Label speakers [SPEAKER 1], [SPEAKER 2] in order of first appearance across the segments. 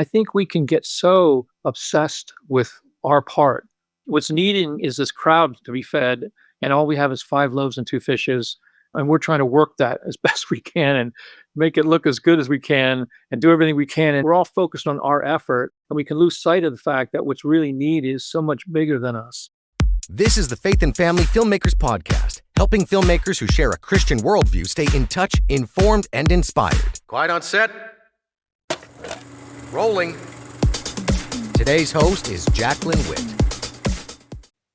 [SPEAKER 1] I think we can get so obsessed with our part. What's needing is this crowd to be fed, and all we have is 5 loaves and 2 fishes. And we're trying to work that as best we can and make it look as good as we can and do everything we can. And we're all focused on our effort. And we can lose sight of the fact that what's really needed is so much bigger than us.
[SPEAKER 2] This is the Faith and Family Filmmakers podcast, helping filmmakers who share a Christian worldview stay in touch, informed, and inspired. Quiet on set. Rolling. Today's host is Jacqueline Witt.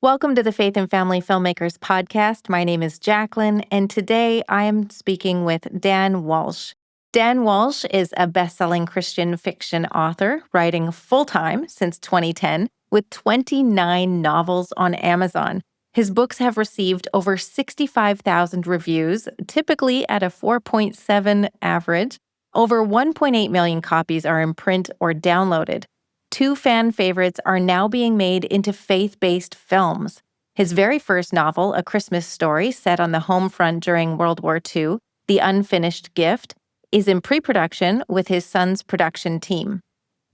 [SPEAKER 3] Welcome to the Faith and Family Filmmakers podcast. My name is Jacqueline, and today I am speaking with Dan Walsh. Dan Walsh is a best-selling Christian fiction author, writing full-time since 2010, with 29 novels on Amazon. His books have received over 65,000 reviews, typically at a 4.7 average. Over 1.8 million copies are in print or downloaded. 2 fan favorites are now being made into faith-based films. His very first novel, A Christmas Story, set on the home front during World War II, The Unfinished Gift, is in pre-production with his son's production team.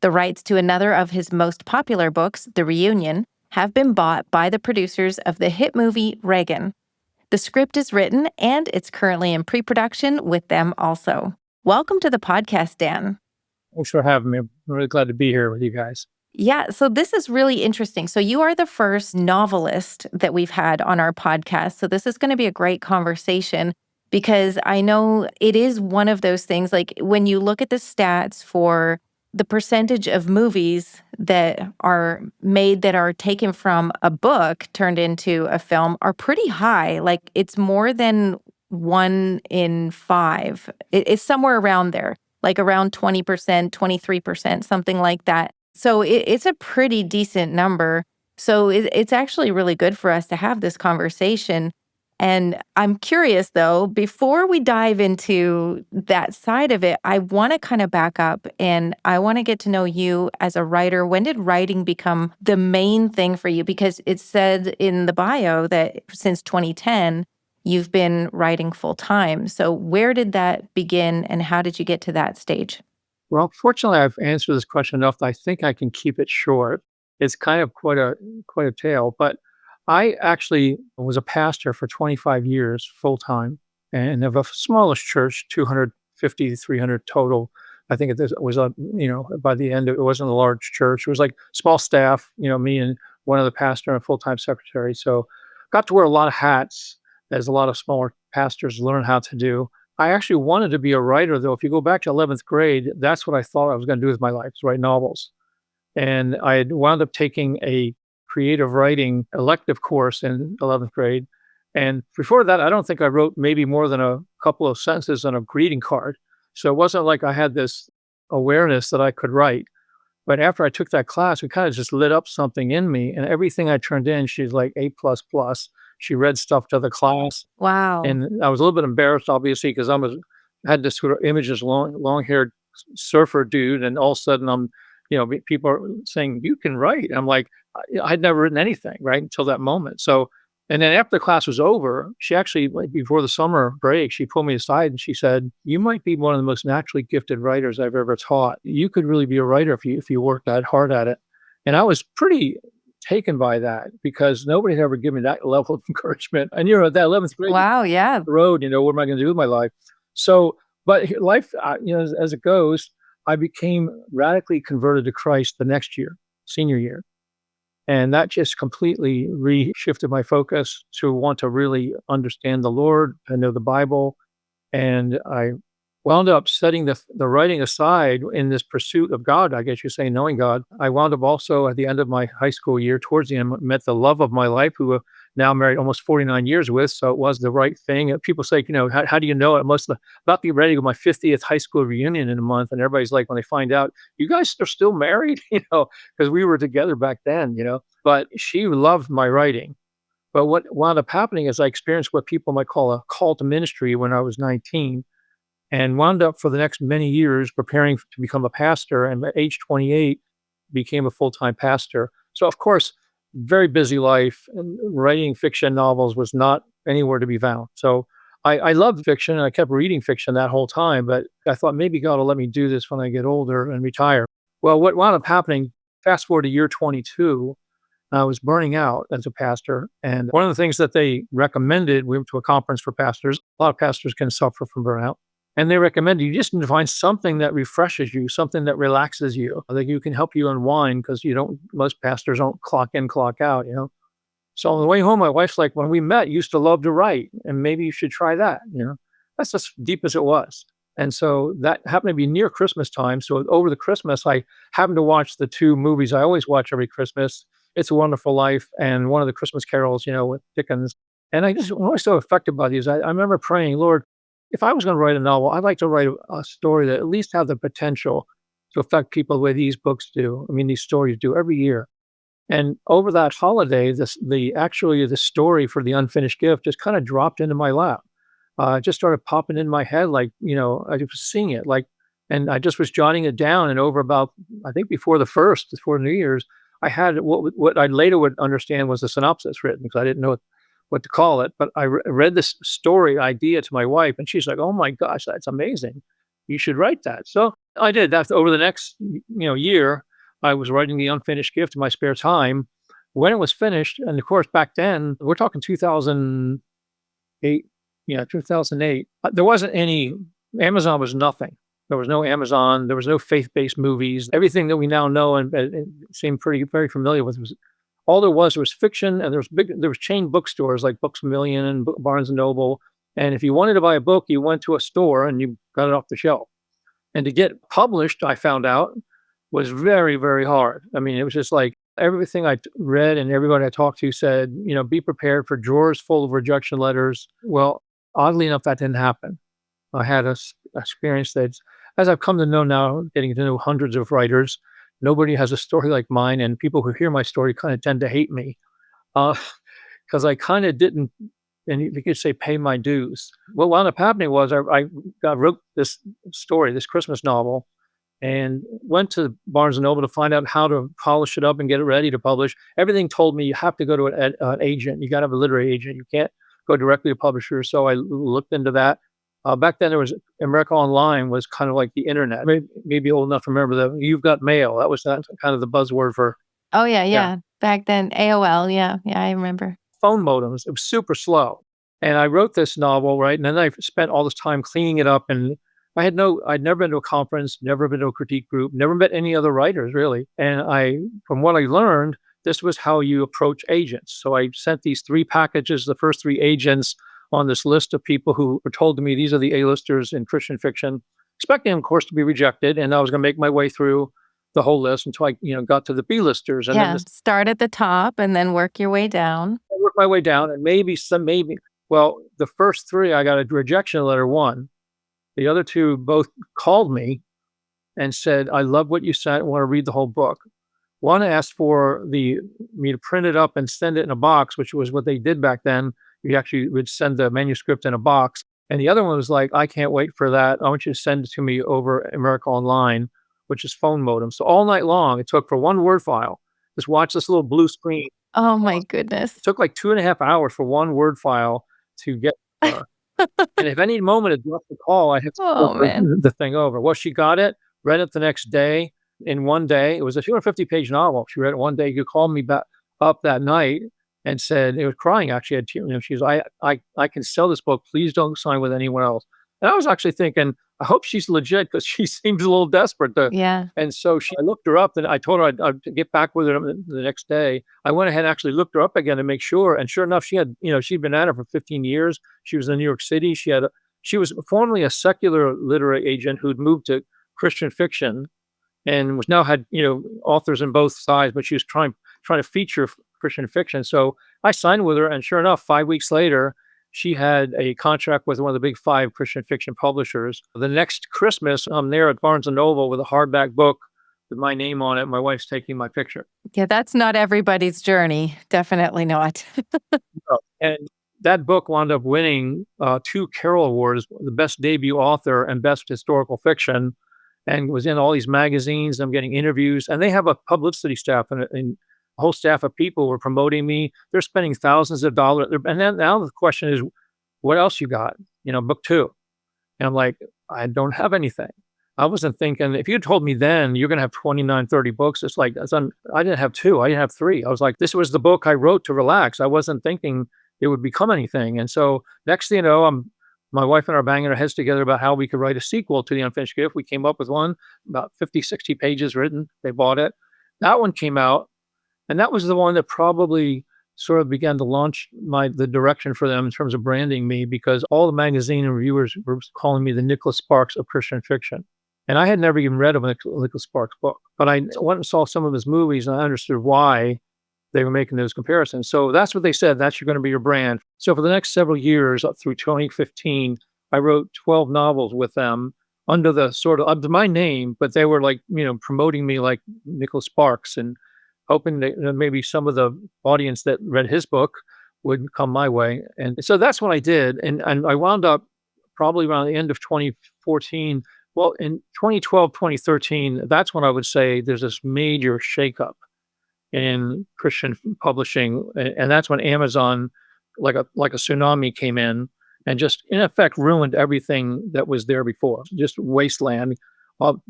[SPEAKER 3] The rights to another of his most popular books, The Reunion, have been bought by the producers of the hit movie Reagan. The script is written, and it's currently in pre-production with them also. Welcome to the podcast, Dan.
[SPEAKER 1] Thanks for having me. I'm really glad to be here with you guys.
[SPEAKER 3] Yeah, so this is really interesting. So you are the first novelist that we've had on our podcast. So this is going to be a great conversation because I know it is one of those things, like when you look at the stats for the percentage of movies that are made that are taken from a book turned into a film are pretty high. Like it's more than 1 in 5. It's somewhere around there, like around 20%, 23%, something like that. So it's a pretty decent number. So it's actually really good for us to have this conversation. And I'm curious, though, before we dive into that side of it, I want to kind of back up and I want to get to know you as a writer. When did writing become the main thing for you? Because it said in the bio that since 2010, you've been writing full time. So where did that begin and how did you get to that stage?
[SPEAKER 1] Well, fortunately, I've answered this question enough that I think I can keep it short. It's kind of quite a tale, but I actually was a pastor for 25 years full time and of a smallest church, 250 to 300 total. I think it was by the end, it wasn't a large church. It was like small staff, me and one other pastor and a full-time secretary. So got to wear a lot of hats as a lot of smaller pastors learn how to do. I actually wanted to be a writer, though. If you go back to 11th grade, that's what I thought I was going to do with my life, is write novels. And I had wound up taking a creative writing elective course in 11th grade. And before that, I don't think I wrote maybe more than a couple of sentences on a greeting card. So it wasn't like I had this awareness that I could write. But after I took that class, it kind of just lit up something in me. And everything I turned in, she's like A++. She read stuff to the class.
[SPEAKER 3] Wow.
[SPEAKER 1] And I was a little bit embarrassed, obviously, because had this sort of image as long-haired surfer dude. And all of a sudden people are saying, you can write. I'm like, I'd never written anything, right, until that moment. So, and then after the class was over, she actually, like before the summer break, she pulled me aside and she said, you might be one of the most naturally gifted writers I've ever taught. You could really be a writer if you worked that hard at it. And I was pretty taken by that because nobody had ever given me that level of encouragement. And at that 11th grade,
[SPEAKER 3] Wow, yeah.
[SPEAKER 1] road, what am I going to do with my life? So, but life, as it goes, I became radically converted to Christ the next year, senior year. And that just completely reshifted my focus to want to really understand the Lord and know the Bible. And I wound up setting the writing aside in this pursuit of God, I guess you say, knowing God. I wound up also at the end of my high school year, towards the end, met the love of my life, who now married almost 49 years with. So it was the right thing. People say, how do you know it? About to be ready to go my 50th high school reunion in a month. And everybody's like, when they find out, you guys are still married, because we were together back then, But she loved my writing. But what wound up happening is I experienced what people might call a call to ministry when I was 19. And wound up for the next many years preparing to become a pastor. And at age 28, became a full-time pastor. So, of course, very busy life. And writing fiction novels was not anywhere to be found. So I loved fiction and I kept reading fiction that whole time. But I thought maybe God will let me do this when I get older and retire. Well, what wound up happening, fast forward to year 22, I was burning out as a pastor. And one of the things that they recommended, we went to a conference for pastors. A lot of pastors can suffer from burnout. And they recommended you just need to find something that refreshes you, something that relaxes you, that you can help you unwind because most pastors don't clock in, clock out. So on the way home, my wife's like, when we met, you used to love to write, and maybe you should try that. That's as deep as it was. And so that happened to be near Christmas time. So over the Christmas, I happened to watch the two movies I always watch every Christmas, It's a Wonderful Life and one of the Christmas carols, with Dickens. And I just was so affected by these. I remember praying, Lord, if I was going to write a novel, I'd like to write a story that at least have the potential to affect people the way these books do. I mean, these stories do every year. And over that holiday, the story for The Unfinished Gift just kind of dropped into my lap. It just started popping in my head, like, I was seeing it, like, and I just was jotting it down. And over about, I think before New Year's, I had what I later would understand was a synopsis written because I didn't know what to call it. But I read this story idea to my wife, and she's like, "Oh my gosh, that's amazing! You should write that." So I did that. Over the next year, I was writing The Unfinished Gift in my spare time. When it was finished, and of course back then, we're talking 2008. Yeah, 2008. There wasn't any Amazon was nothing. There was no Amazon. There was no faith-based movies. Everything that we now know and seem very familiar with was all there was fiction, and there was chain bookstores like Books A Million and Barnes and Noble. And if you wanted to buy a book, you went to a store and you got it off the shelf. And to get published, I found out, was very, very hard. I mean, it was just like everything I read and everybody I talked to said, be prepared for drawers full of rejection letters. Well, oddly enough, that didn't happen. I had a experience that, as I've come to know now, getting to know hundreds of writers, nobody has a story like mine, and people who hear my story kind of tend to hate me because I kind of didn't, and you could say, pay my dues. What wound up happening was I wrote this story, this Christmas novel, and went to Barnes and Noble to find out how to polish it up and get it ready to publish. Everything told me you have to go to an agent. You got to have a literary agent. You can't go directly to publishers. So I looked into that. Back then, there was America Online was kind of like the internet. Maybe old enough to remember that You've Got Mail. That was kind of the buzzword for
[SPEAKER 3] Oh, yeah. Back then, AOL. Yeah, I remember.
[SPEAKER 1] phone modems. It was super slow. And I wrote this novel, right? And then I spent all this time cleaning it up. And I'd never been to a conference, never been to a critique group, never met any other writers really. And from what I learned, this was how you approach agents. So I sent these 3 packages, the first 3 agents on this list of people who were told to me, these are the A-listers in Christian fiction, expecting, of course, to be rejected. And I was going to make my way through the whole list until I, got to the B-listers. And then
[SPEAKER 3] start at the top and then work your way down.
[SPEAKER 1] I worked my way down, and well, the first 3, I got a rejection letter, 1. The other 2 both called me and said, I love what you said. I want to read the whole book. One asked for me to print it up and send it in a box, which was what they did back then. You actually would send the manuscript in a box. And the other one was like, I can't wait for that. I want you to send it to me over America Online, which is phone modem. So all night long, it took for one Word file, just watch this little blue screen.
[SPEAKER 3] Oh my goodness.
[SPEAKER 1] It took like 2.5 hours for one Word file to get her. And if any moment it dropped the call, I had to the thing over. Well, she got it, read it the next day. In one day, it was a 250-page novel. She read it one day. You called me back up that night and said, it was crying actually. She was, I can sell this book. Please don't sign with anyone else. And I was actually thinking, I hope she's legit because she seems a little desperate.
[SPEAKER 3] Yeah.
[SPEAKER 1] And so I looked her up and I told her I'd get back with her the next day. I went ahead and actually looked her up again to make sure. And sure enough, she had, she'd been at it for 15 years. She was in New York City. She was formerly a secular literary agent who'd moved to Christian fiction and was now had, authors on both sides, but she was trying to feature Christian fiction. So I signed with her, and sure enough, 5 weeks later, she had a contract with one of the big 5 Christian fiction publishers. The next Christmas, I'm there at Barnes and Noble with a hardback book with my name on it. My wife's taking my picture.
[SPEAKER 3] Yeah, that's not everybody's journey. Definitely not.
[SPEAKER 1] And that book wound up winning 2 Carol Awards, the best debut author and best historical fiction, and was in all these magazines. I'm getting interviews, and they have a publicity staff and a whole staff of people who are promoting me. They're spending thousands of dollars. And then now the question is, what else you got? Book 2. And I'm like, I don't have anything. I wasn't thinking, if you had told me then you're going to have 29, 30 books, it's like, I didn't have two, I didn't have three. I was like, this was the book I wrote to relax. I wasn't thinking it would become anything. And so next thing you know, my wife and I are banging our heads together about how we could write a sequel to The Unfinished Gift. We came up with one, about 50, 60 pages written. They bought it. That one came out. And that was the one that probably sort of began to launch the direction for them in terms of branding me, because all the magazine and reviewers were calling me the Nicholas Sparks of Christian fiction. And I had never even read a Nicholas Sparks book, but I went and saw some of his movies and I understood why they were making those comparisons. So that's what they said. That's going to be your brand. So for the next several years, up through 2015, I wrote 12 novels with them under the sort of under my name, but they were like, promoting me like Nicholas Sparks and hoping that maybe some of the audience that read his book would come my way. And so that's what I did. And I wound up probably around the end of 2014. Well, in 2012, 2013, that's when I would say there's this major shakeup in Christian publishing. And that's when Amazon, like a tsunami, came in and just in effect ruined everything that was there before. Just wasteland.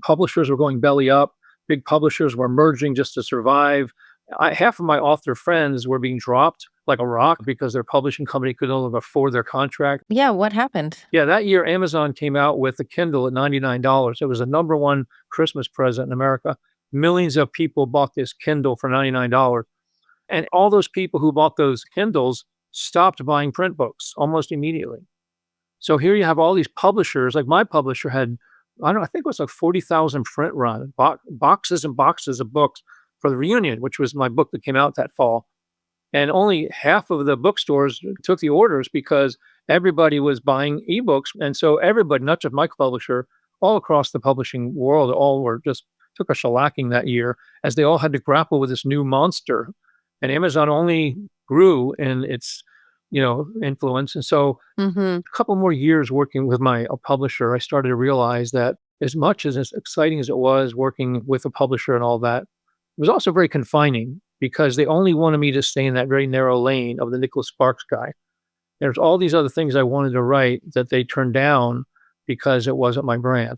[SPEAKER 1] Publishers were going belly up. Big publishers were merging just to survive. Half of my author friends were being dropped like a rock because their publishing company could no longer afford their contract.
[SPEAKER 3] Yeah, what happened?
[SPEAKER 1] Yeah, that year Amazon came out with the Kindle at $99. It was the number one Christmas present in America. Millions of people bought this Kindle for $99. And all those people who bought those Kindles stopped buying print books almost immediately. So here you have all these publishers, like my publisher had, I think it was like 40,000 print run, boxes and boxes of books for The Reunion, which was my book that came out that fall. And only half of the bookstores took the orders because everybody was buying ebooks. And so everybody, not just my publisher, all across the publishing world, all were just took a shellacking that year as they all had to grapple with this new monster. And Amazon only grew in its, influence. And so a couple more years working with my publisher, I started to realize that as much as exciting as it was working with a publisher and all that, it was also very confining because they only wanted me to stay in that very narrow lane of the Nicholas Sparks guy. There's all these other things I wanted to write that they turned down because it wasn't my brand.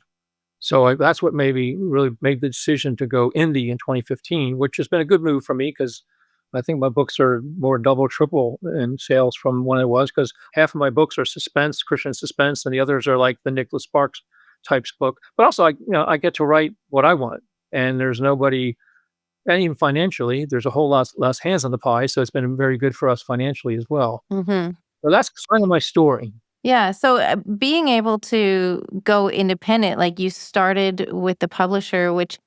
[SPEAKER 1] So that's what maybe really made the decision to go indie in 2015, which has been a good move for me because I think my books are more double, triple in sales from when I was, because half of my books are suspense, Christian suspense, and the others are like the Nicholas Sparks types book. But also, I get to write what I want, and there's nobody, and even financially, there's a whole lot less hands on the pie. So it's been very good for us financially as well. So that's kind of my story.
[SPEAKER 3] Yeah. So being able to go independent, like you started with the publisher, which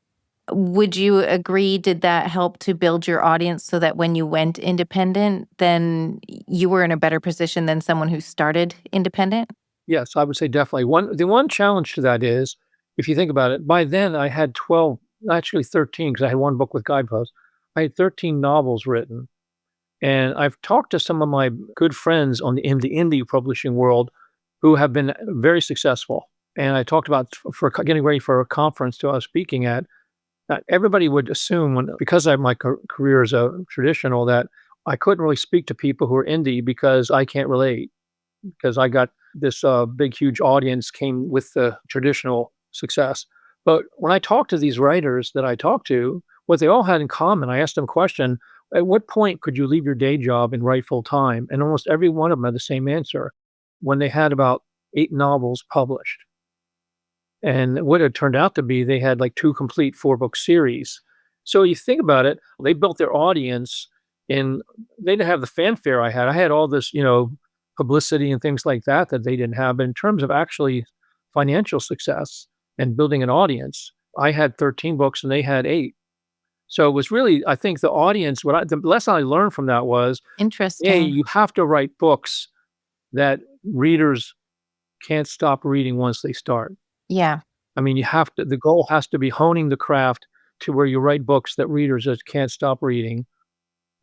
[SPEAKER 3] would you agree, did that help to build your audience so that when you went independent, then you were in a better position than someone who started independent?
[SPEAKER 1] Yes, I would say definitely. The one challenge to that is, if you think about it, by then I had 12, actually 13, because I had one book with Guideposts. I had 13 novels written. And I've talked to some of my good friends in the indie publishing world who have been very successful. And I talked about for getting ready for a conference I was speaking at, that everybody would assume because my career is a traditional, that I couldn't really speak to people who are indie because I can't relate, because I got this big, huge audience came with the traditional success. But when I talked to these writers that I talked to, what they all had in common, I asked them a question: at what point could you leave your day job and write full time? And almost every one of them had the same answer: when they had about 8 novels published. And what it turned out to be, they had like 2 complete 4-book series. So you think about it, they built their audience they didn't have the fanfare I had. I had all this, publicity and things like that they didn't have. But in terms of actually financial success and building an audience, I had 13 books and they had 8. So it was really, I think the audience, the lesson I learned from that was,
[SPEAKER 3] Interesting.
[SPEAKER 1] you have to write books that readers can't stop reading once they start.
[SPEAKER 3] Yeah.
[SPEAKER 1] I mean, the goal has to be honing the craft to where you write books that readers just can't stop reading.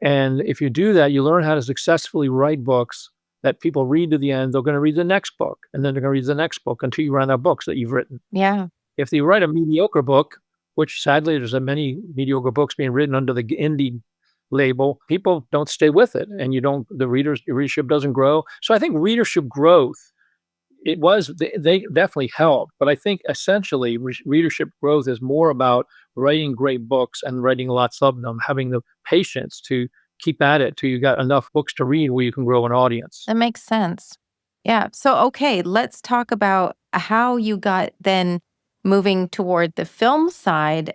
[SPEAKER 1] And if you do that, you learn how to successfully write books that people read to the end. They're going to read the next book, and then they're going to read the next book until you run out of books that you've written.
[SPEAKER 3] Yeah.
[SPEAKER 1] If you write a mediocre book, which sadly there's many mediocre books being written under the indie label, people don't stay with it, and your readership doesn't grow. So I think readership growth they definitely help, but I think essentially readership growth is more about writing great books and writing lots of them, having the patience to keep at it till you got enough books to read where you can grow an audience.
[SPEAKER 3] That makes sense. Yeah. So, okay, let's talk about how you got then moving toward the film side.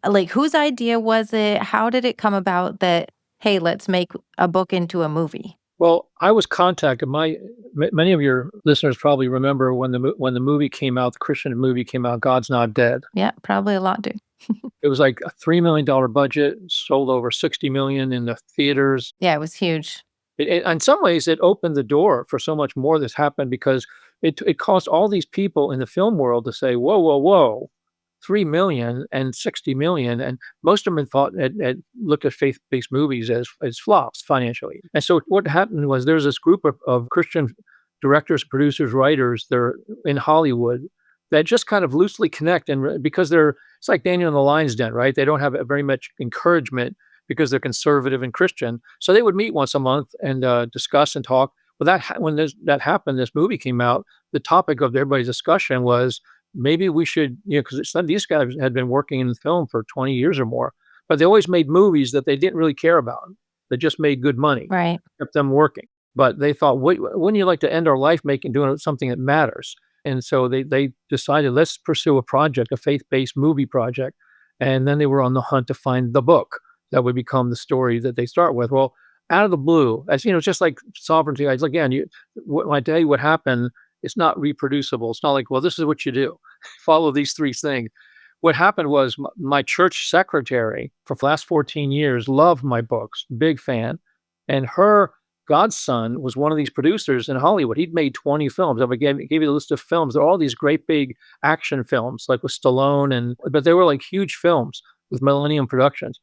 [SPEAKER 3] Like, whose idea was it? How did it come about that, hey, let's make a book into a movie?
[SPEAKER 1] Well, I was contacted. Many of your listeners probably remember when when the movie came out, the Christian movie came out, God's Not Dead.
[SPEAKER 3] Yeah, probably a lot do.
[SPEAKER 1] It was like a $3 million budget, sold over 60 million in the theaters.
[SPEAKER 3] Yeah, it was huge.
[SPEAKER 1] In some ways, it opened the door for so much more that's happened because it caused all these people in the film world to say, whoa, whoa, whoa, 3 million and 60 million. And most of them had looked at faith-based movies as flops financially. And so what happened was there's this group of Christian directors, producers, writers, they're in Hollywood that just kind of loosely connect. And because it's like Daniel in the Lion's Den, right? They don't have very much encouragement because they're conservative and Christian. So they would meet once a month and discuss and talk. Well, when that happened, this movie came out. The topic of everybody's discussion was maybe we should, because some of these guys had been working in film for 20 years or more, but they always made movies that they didn't really care about. They just made good money,
[SPEAKER 3] Right.
[SPEAKER 1] kept them working. But they thought, wouldn't you like to end our life doing something that matters? And so they decided, let's pursue a project, a faith-based movie project. And then they were on the hunt to find the book that would become the story that they start with. Well, out of the blue, as you know, just like sovereignty, again, when I tell you what happened, it's not reproducible. It's not like, well, this is what you do. Follow these three things. What happened was my church secretary for the last 14 years loved my books, big fan. And her godson was one of these producers in Hollywood. He'd made 20 films. I gave you the list of films. They're all these great big action films, like with Stallone, but they were like huge films with Millennium Productions.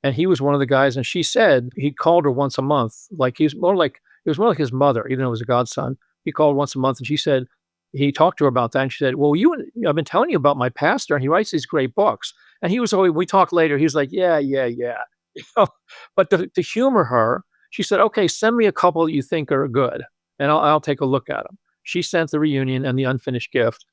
[SPEAKER 1] And he was one of the guys, and she said he called her once a month. Like it was more like his mother, even though it was a godson. He called once a month, and she said he talked to her about that. And she said, "Well, I've been telling you about my pastor, and he writes these great books." And he was always, we talked later. He was like, "Yeah, yeah, yeah." But to humor her, she said, "Okay, send me a couple that you think are good, and I'll take a look at them." She sent the reunion and the unfinished gift.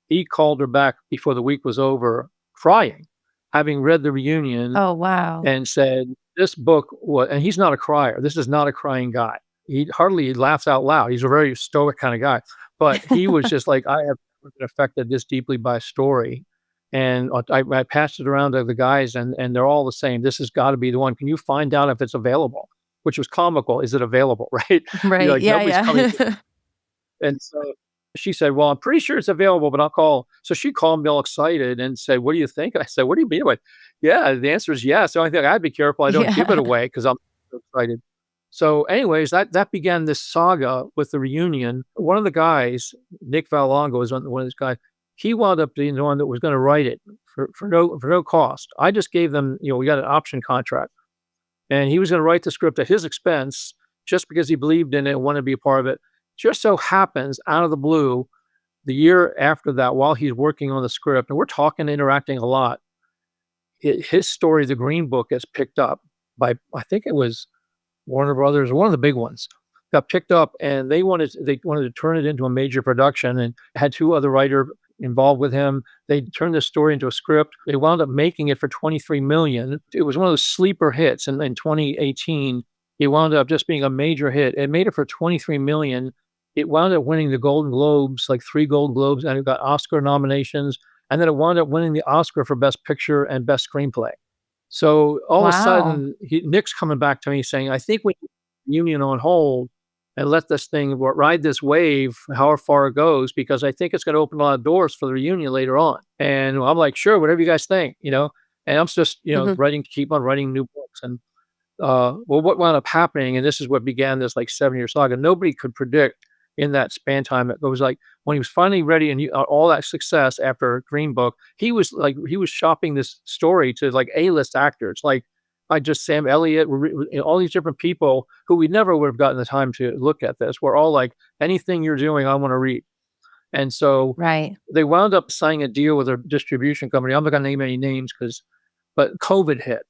[SPEAKER 1] He called her back before the week was over, crying, having read the reunion
[SPEAKER 3] Oh, wow.
[SPEAKER 1] and said, "This book was," and he's not a crier. This is not a crying guy. He hardly laughs out loud. He's a very stoic kind of guy, but he was just like, "I have never been affected this deeply by a story." And I passed it around to the guys, and they're all the same. This has got to be the one. Can you find out if it's available? Which was comical. Is it available? Right? You're
[SPEAKER 3] Right.
[SPEAKER 1] like,
[SPEAKER 3] Yeah,
[SPEAKER 1] nobody's coming.
[SPEAKER 3] yeah.
[SPEAKER 1] And so she said, "Well, I'm pretty sure it's available, but I'll call." So she called me all excited and said, "What do you think?" And I said, "What do you mean?" Like, yeah, the answer is yes. The only thing I'd be careful I don't give it
[SPEAKER 3] Yeah.
[SPEAKER 1] away because I'm so excited. So, anyways, that began this saga with the reunion. One of the guys, Nick Valongo, was one of these guys. He wound up being the one that was going to write it for no cost. I just gave them, we got an option contract, and he was going to write the script at his expense just because he believed in it and wanted to be a part of it. Just so happens, out of the blue, the year after that, while he's working on the script, and we're talking, interacting a lot, his story, The Green Book, is picked up by, I think it was Warner Brothers, one of the big ones, got picked up, and they wanted to turn it into a major production, and had two other writers involved with him. They turned the story into a script. They wound up making it for 23 million. It was one of those sleeper hits, and in 2018, it wound up just being a major hit. It made it for 23 million. It wound up winning the Golden Globes, like 3 Golden Globes, and it got Oscar nominations, and then it wound up winning the Oscar for Best Picture and Best Screenplay. So all of a
[SPEAKER 3] Wow.
[SPEAKER 1] sudden, Nick's coming back to me saying, "I think we put the union on hold and let this thing ride this wave, however far it goes, because I think it's going to open a lot of doors for the reunion later on." And I'm like, "Sure, whatever you guys think." And I'm just,
[SPEAKER 3] Mhm.
[SPEAKER 1] keep on writing new books. And well, what wound up happening, and this is what began this like 7-year saga, nobody could predict in that span time. It was like when he was finally ready and all that success after Green Book, he was shopping this story to like A-list actors, like just Sam Elliott, all these different people who we never would have gotten the time to look at this. We're all like, anything you're doing, I want to read. And so
[SPEAKER 3] Right.
[SPEAKER 1] they wound up signing a deal with a distribution company. I'm not going to name any names but COVID hit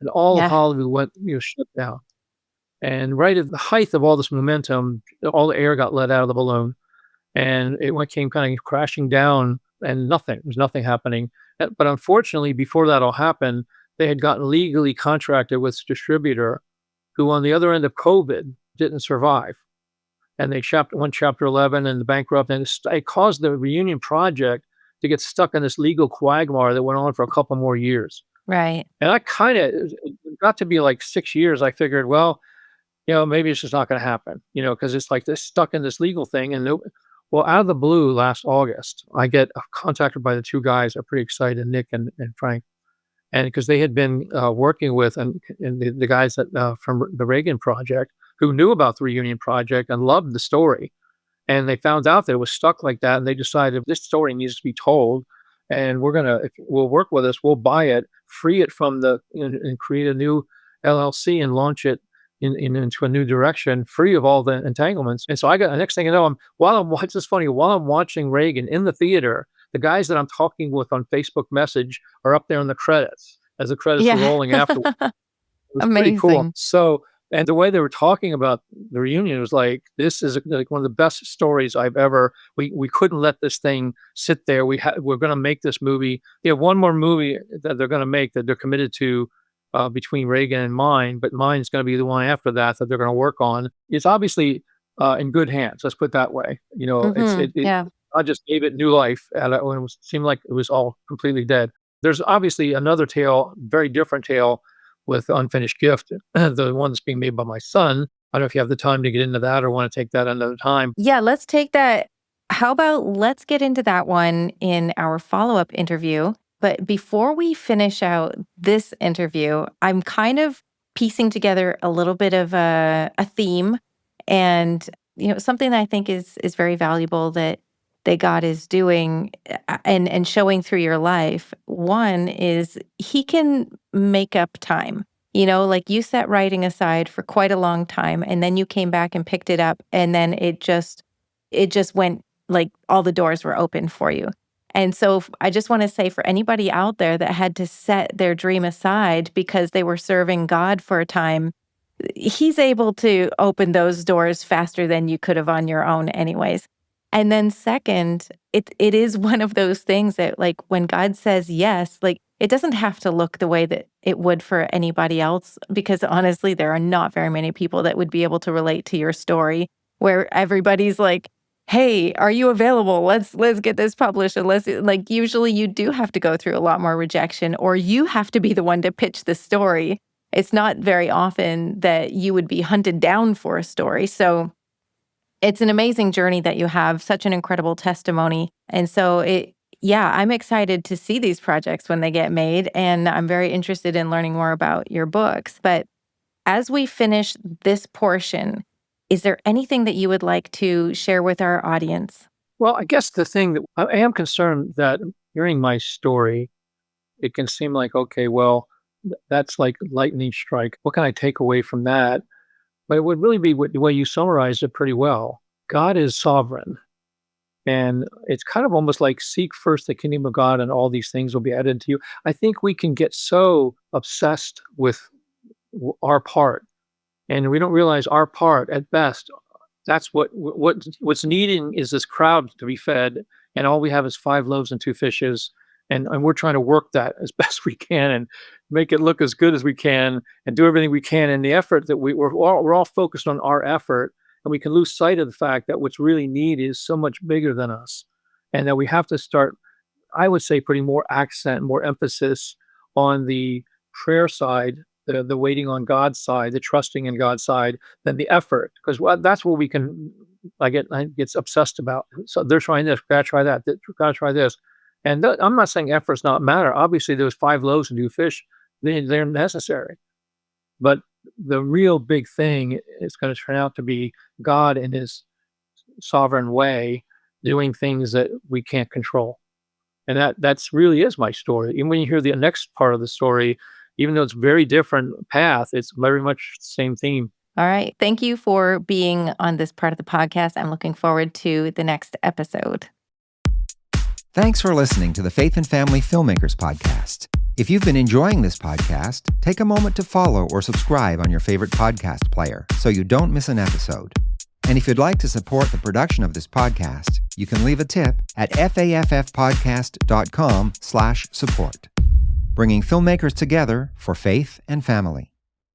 [SPEAKER 1] and all of
[SPEAKER 3] Yeah.
[SPEAKER 1] Hollywood went, shut down. And right at the height of all this momentum, all the air got let out of the balloon. and came kind of crashing down, and there was nothing happening. But unfortunately, before that all happened, they had gotten legally contracted with a distributor who on the other end of COVID didn't survive. And they went Chapter 11 and the bankrupt, and it caused the reunion project to get stuck in this legal quagmire that went on for a couple more years.
[SPEAKER 3] Right.
[SPEAKER 1] And I kind of got to be like 6 years. I figured, well, maybe it's just not going to happen, because it's like this stuck in this legal thing. And well, out of the blue, last August, I get contacted by the two guys. I'm pretty excited, Nick and Frank, and because they had been working with and the guys that from the Reagan Project, who knew about the reunion project and loved the story. And they found out that it was stuck like that. And they decided this story needs to be told. And if we'll work with us, we'll buy it, free it from and create a new LLC and launch it into a new direction, free of all the entanglements. And so I got the next thing you know, while I'm watching Reagan in the theater, the guys that I'm talking with on Facebook Message are up there in the credits as the credits are rolling afterwards. It was pretty cool.
[SPEAKER 3] Amazing.
[SPEAKER 1] So, and the way they were talking about the reunion was like, this is like one of the best stories I've ever. We couldn't let this thing sit there. We're going to make this movie. They have one more movie that they're going to make that they're committed to between Reagan and mine, but mine's going to be the one after that they're going to work on. It's obviously in good hands. Let's put it that way.
[SPEAKER 3] Yeah.
[SPEAKER 1] I just gave it new life when it seemed like it was all completely dead. There's obviously another tale, very different tale, with Unfinished Gift, the one that's being made by my son. I don't know if you have the time to get into that or want to take that another time.
[SPEAKER 3] Yeah, let's take that. How about let's get into that one in our follow-up interview. But before we finish out this interview, I'm kind of piecing together a little bit of a theme and something that I think is very valuable that God is doing and showing through your life. One is he can make up time. Like you set writing aside for quite a long time, and then you came back and picked it up, and then it just went like all the doors were open for you. And so I just want to say for anybody out there that had to set their dream aside because they were serving God for a time, he's able to open those doors faster than you could have on your own anyways. And then second, it is one of those things that like when God says yes, like it doesn't have to look the way that it would for anybody else, because honestly, there are not very many people that would be able to relate to your story where everybody's like, hey, are you available? Let's get this published. And usually you do have to go through a lot more rejection, or you have to be the one to pitch the story. It's not very often that you would be hunted down for a story. So it's an amazing journey that you have, such an incredible testimony. And so I'm excited to see these projects when they get made, and I'm very interested in learning more about your books. But as we finish this portion, is there anything that you would like to share with our audience?
[SPEAKER 1] Well, I guess the thing that I am concerned that hearing my story, it can seem like, okay, well, that's like lightning strike. What can I take away from that? But it would really be the way you summarized it pretty well. God is sovereign. And it's kind of almost like seek first the kingdom of God and all these things will be added to you. I think we can get so obsessed with our part, and we don't realize our part at best. That's what's needing is this crowd to be fed, and all we have is 5 loaves and 2 fishes. And we're trying to work that as best we can and make it look as good as we can and do everything we can in the effort that we're all focused on our effort. And we can lose sight of the fact that what's really needed is so much bigger than us. And that we have to start, I would say, putting more accent, more emphasis on the prayer side, the waiting on God's side, the trusting in God's side, than the effort. Because that's what I get obsessed about. So they're trying this, gotta try that, gotta try this. And I'm not saying efforts not matter. Obviously, those 5 loaves and 2 fish, they're necessary. But the real big thing is going to turn out to be God in his sovereign way doing things that we can't control. And that's really is my story. Even when you hear the next part of the story, even though it's very different path, it's very much the same theme.
[SPEAKER 3] All right. Thank you for being on this part of the podcast. I'm looking forward to the next episode.
[SPEAKER 4] Thanks for listening to the Faith and Family Filmmakers podcast. If you've been enjoying this podcast, take a moment to follow or subscribe on your favorite podcast player so you don't miss an episode. And if you'd like to support the production of this podcast, you can leave a tip at faffpodcast.com/support. Bringing filmmakers together for faith and family.